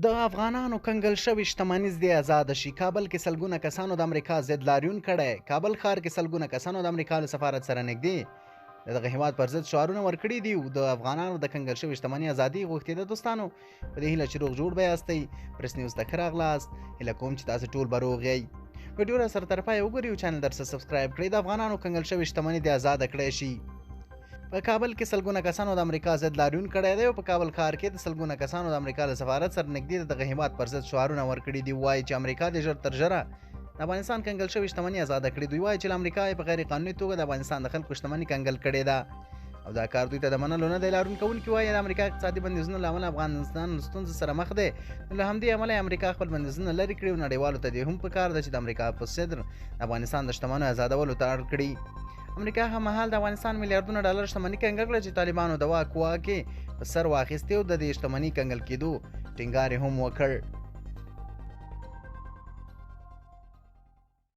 د افغانانو کنګل شوې شتمني دې آزاده شي. کابل کې سلګونه کسانو د امریکا ضد لاريون کړی. کابل ښار کې سلګونه کسانو د امریکا له سفارت سره نږدې دغه هیواد پر ضد شعارونه ورکړي دي. د افغانانو د کنګل شوې شتمني ازادي غوښتي ده. دوستانو په دې هیله چې روغ جوړ به یاستئ. پریس نیوز ته ښه راغلاست. هیله کوم چې تاسو ټول به روغ یئ. ویډیو را سره تر پایه وګورئ او چینل درسره سبسکرایب کړئ. د افغانانو کنګل شوې شتمني دې آزاده کړی شي. په کابل کې سلګونه کسانو د امریکا ضد لاريون کړی دی او په کابل ښار کې د سلګونه کسانو د امریکا له سفارت سره نږدې دغه هیواد پر ضد شعارونه ورکړي دي. وایي چې امریکا د ژر تر ژره د افغانستان کنګل شوې شتمني آزاده کړي. دوی وایي چې له امریکا په غیر قانوني توګه د افغانستان د خلکو شتمني کنګل کړې ده او دا کار دوی ته د منلو نه دی. لارون کوونکي وایي د امریکا اقتصادي بندیزونو له امله افغانستان ستونزو سره مخ دی. نو له همدې امله امریکا خپل بندیزونه لرې کړي او نړیوالو ته دې هم پکار ده چې د امریکا په صدر د افغانستان د شتمنیو آزادولو ته اړ کړي. امریکا هم مهال د افغانستان میلیارډونه ډالر شتمني کنګل کړه چې طالبانو د واک کې په سر واخیستې او د دې شتمني کنګل کېدو ټینګار هم وکړ.